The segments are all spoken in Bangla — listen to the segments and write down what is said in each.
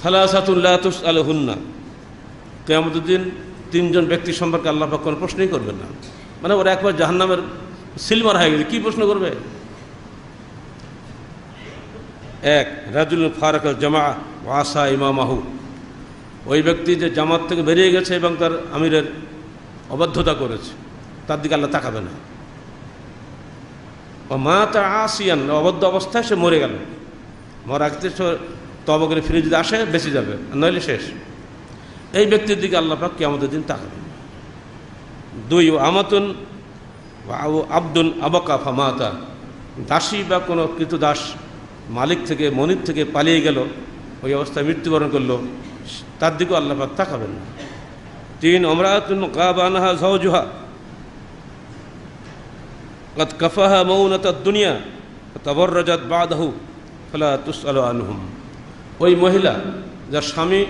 সালাসাতুন লা তুসআলুহুন্না, কিয়ামতের দিন তিনজন ব্যক্তি সম্পর্কে আল্লাহ পাক কোনো প্রশ্নই করবেন না। মানে ওরা একবার জাহান্নামের সিলমার হয়ে গেছে, কী প্রশ্ন করবে? এক, রাজুল ফারাকাল জামা ওয়া আসা ইমামাহু, ওই ব্যক্তি যে জামাত থেকে বেরিয়ে গেছে এবং তার আমিরের অবাধ্যতা করেছে, তার দিকে আল্লাহ তাকাবে না। ও মা তা আসিয়ান, অবদ্ধ অবস্থায় সে মরে গেল, মরার আগে তওবা করে ফিরে যদি আসে বেঁচে যাবে, নইলে শেষ। এই ব্যক্তির দিকে আল্লাহ পাক কিয়ামতের দিন তাকাবেন। দুই, আমাতুন আব্দুন আবাকা ফামাতা, দাসী বা কোনো কৃতদাস মালিক থেকে মনিব থেকে পালিয়ে গেল, ওই অবস্থায় মৃত্যুবরণ করলো, তার দিকেও আল্লাহ পাক তাকাবেন না। তিন, ইমরাআতুন গাবা আনহা যাওজুহা قد كفاها مؤونة الدنيا فتبرجت بعده فلا تسأل عنهم, ওই মহিলা যার স্বামী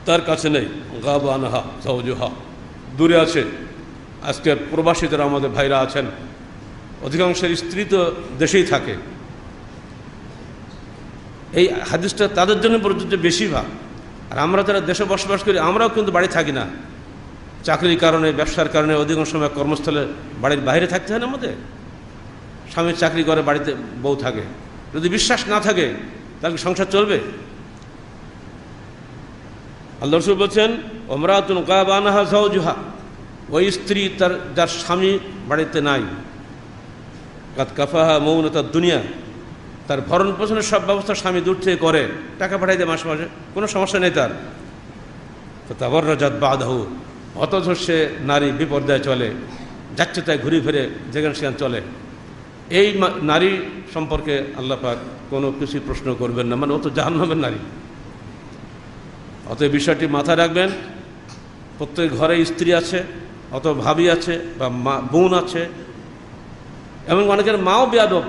তার কাছে নেই, গাবা আনহা যাওজুহা, দূরে আছে। আজকের প্রবাসীদের আমাদের ভাইরা আছেন, অধিকাংশের স্ত্রী তো দেশেই থাকে। এই হাদিসটা তাদের জন্য প্রযোজ্য বেশিরভাগ। আর আমরা যারা দেশে বসবাস করি, আমরাও কিন্তু বাড়ি থাকি না, চাকরির কারণে, ব্যবসার কারণে অধিকাংশ সময় কর্মস্থলে বাড়ির বাইরে থাকতে হয় না আমাদের। স্বামীর চাকরি করে, বাড়িতে বউ থাকে। যদি বিশ্বাস না থাকে তাহলে সংসার চলবে? আল্লাহ রাসূল বলছেন, ইমরাআতুন গাবা আনহা যাওজুহা, ওই স্ত্রী তার যার স্বামী বাড়িতে নাই, কাদ কাফাহা মৌনতার দুনিয়া, তার ভরণ পোষণের সব ব্যবস্থা স্বামী দূর থেকে করে, টাকা পাঠাই দেয় মাসে মাসে, কোনো সমস্যা নেই তার। তো তাবাররাজাত বাদাহু, অথচ সে নারী বিপর্যায়ে চলে, যাচ্ছে তাই ঘুরে ফিরে যেখানে সেখানে চলে। এই নারী সম্পর্কে আল্লাহ পাক কোনো কিছু প্রশ্ন করবেন না, মানে ও তো জাহান্নামের নারী। অতএব বিষয়টি মাথায় রাখবেন। প্রত্যেক ঘরে স্ত্রী আছে, অত ভাবি আছে বা মা বোন আছে, এবং অনেকের মাও বেয়াদব,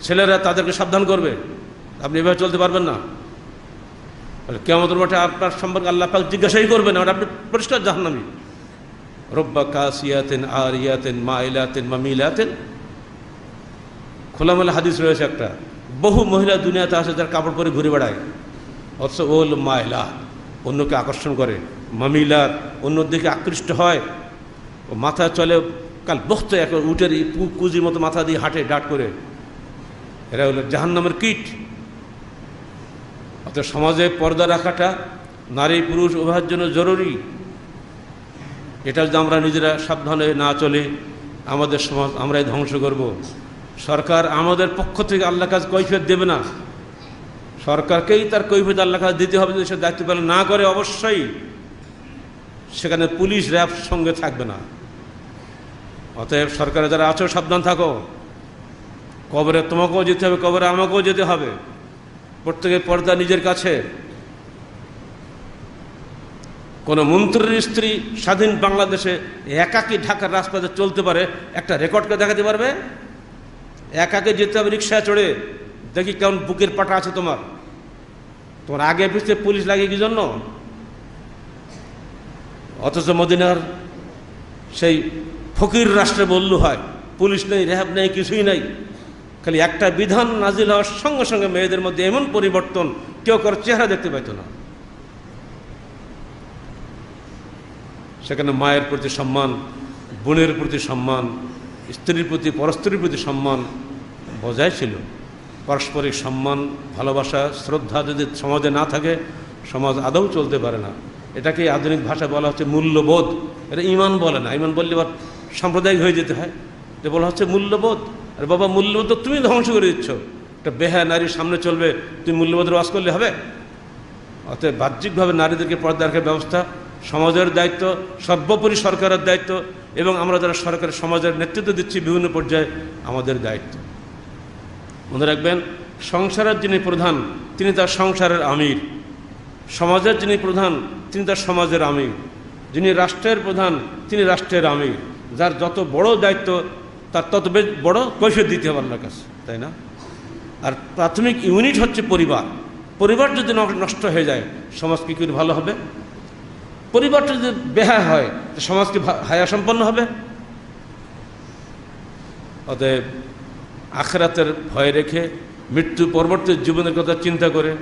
ছেলেরা তাদেরকে সাবধান করবে, আপনি এভাবে চলতে পারবেন না। কিয়ামতের মাঠে আপনার সম্পর্কে আল্লাহ পাক জিজ্ঞাসাই করবেন, আর আপনি পরিষ্কার জাহান্নামী। রব্বা কাসিয়াতিন আরিয়াতিন মাইলাতিন মামিলাতিন, খোলামেলা হাদিস রয়েছে একটা। বহু মহিলা দুনিয়াতে আসে যারা কাপড় পরে ঘুরে বেড়ায়, অথচ ওল মাইলা, অন্যকে আকর্ষণ করে, মামিলাত, অন্যর দিকে আকৃষ্ট হয়, ও মাথা চলে কাল বক্ত, এক উটের কুজির মতো মাথা দিয়ে হাঁটে ডাট করে। এরা হলো জাহান্নামের কীট। অর্থাৎ সমাজে পর্দা রাখাটা নারী পুরুষ উভয়ের জন্য জরুরি। এটা যদি আমরা নিজেরা সাবধানে না চলে, আমাদের সমাজ আমরাই ধ্বংস করব। সরকার আমাদের পক্ষ থেকে আল্লাহ কাজ কৈফিয়ত দেবে না, সরকারকেই তার কৈফিয়ত আল্লাহ কাজ দিতে হবে। যদি সে দায়িত্ব পালন না করে, অবশ্যই সেখানে পুলিশ র্যাব সঙ্গে থাকবে না। অতএব সরকারে যারা আছো সাবধান থাকো। কবরে তোমাকেও যেতে হবে, কবরে আমাকেও যেতে হবে। প্রত্যেকের পর্দা নিজের কাছে। কোনো মন্ত্রীর স্ত্রী স্বাধীন বাংলাদেশে একাকী ঢাকার রাস্তাতে চলতে পারে, একটা রেকর্ডকে দেখাতে পারবে? একাকে যেতে হবে রিক্সায় চড়ে, দেখি কেমন বুকের পাটা আছে তোমার। তোমার আগে পিছিয়ে পুলিশ লাগে কি জন্য? অথচ মদিনার সেই ফকির রাষ্ট্রে বললু হয়, পুলিশ নেই, র্যাব নেই, কিছুই নেই। খালি একটা বিধান নাজিল হওয়ার সঙ্গে সঙ্গে মেয়েদের মধ্যে এমন পরিবর্তন, কেউ কারো চেহারা দেখতে পাইত না। সেখানে মায়ের প্রতি সম্মান, বোনের প্রতি সম্মান, স্ত্রীর প্রতি, পরস্ত্রীর প্রতি সম্মান বজায় ছিল। পারস্পরিক সম্মান, ভালোবাসা, শ্রদ্ধা যদি সমাজে না থাকে, সমাজ আদৌ চলতে পারে না। এটাকে আধুনিক ভাষা বলা হচ্ছে মূল্যবোধ। এটা ইমান বলে না। ইমান বললে এবার সাম্প্রদায়িক হয়ে যেতে হয়। এটা বলা হচ্ছে মূল্যবোধ। আর বাবা, মূল্যবোধ তো তুমি ধ্বংস করে দিচ্ছ। একটা বেহায়া নারীর সামনে চলবে, তুমি মূল্যবোধের ওয়াজ করলে হবে? অতএব বাহ্যিকভাবে নারীদেরকে পর্দা রাখার ব্যবস্থা সমাজের দায়িত্ব, সর্বোপরি সরকারের দায়িত্ব, এবং আমরা যারা সরকারের সমাজের নেতৃত্ব দিচ্ছি বিভিন্ন পর্যায়ে, আমাদের দায়িত্ব। মনে রাখবেন, সংসারের যিনি প্রধান তিনি তার সংসারের আমির, সমাজের যিনি প্রধান তিনি তার সমাজের আমির, যিনি রাষ্ট্রের প্রধান তিনি রাষ্ট্রের আমির। যার যত বড় দায়িত্ব তার তত বড় কৈফিয়ত দিতে হবে আল্লাহর কাছে, তাই না? আর প্রাথমিক ইউনিট হচ্ছে পরিবার। পরিবার যদি নষ্ট হয়ে যায়, সমাজ কি করে ভালো হবে? পরিবারটা যদি বেহায়া হয়, সমাজ কি হায়া সম্পন্ন হবে? অতএব আখিরাতের ভয় রেখে মৃত্যু পরবর্তী জীবনের কথা চিন্তা করে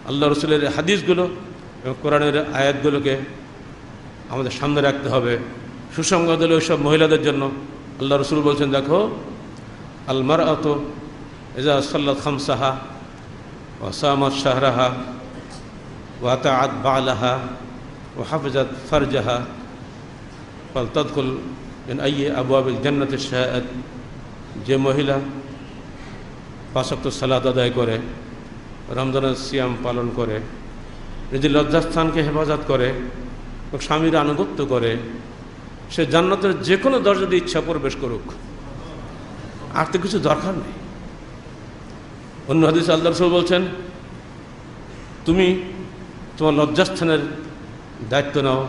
আল্লাহ রসুলের হাদিসগুলো এবং কোরআনের আয়াতগুলোকে আমাদের সামনে রাখতে হবে। সুসংবাদ হলো ওইসব মহিলাদের জন্য। আল্লাহ রসুল বলছেন, দেখো আল মারআতু ইযা সাল্লাত খামসাহা ওয়া সামাত শাহরাহা ওয়া আতাআত বা'লাহা ওয়া হাফিজাত ফারজাহা ফালতাদখুল মিন আইয়ি আবওয়াবিল জান্নাতি শাআত। যে মহিলা 5 ওয়াক্ত সালাত আদায় করে, রমজানের সিয়াম পালন করে, নিজের লজ্জাস্থানকে হেফাজত করে এবং স্বামীর আনুগত্য করে, সে জান্নাতের যে কোনো দরজা দিয়ে ইচ্ছা প্রবেশ করুক, আর তো কিছু দরকার নেই। অন্য হাদিসে আল্লাহ রাসূল বলছেন, তুমি তোমার লজ্জাস্থানের দায়িত্ব নাও,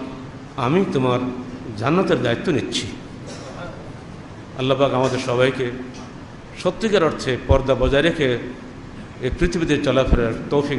আমি তোমার জান্নাতের দায়িত্ব নিচ্ছি। আল্লাহ পাক আমাদের সবাইকে সত্যিকার অর্থে পর্দা বজায় রেখে এই পৃথিবীতে চলাফেরার তৌফিক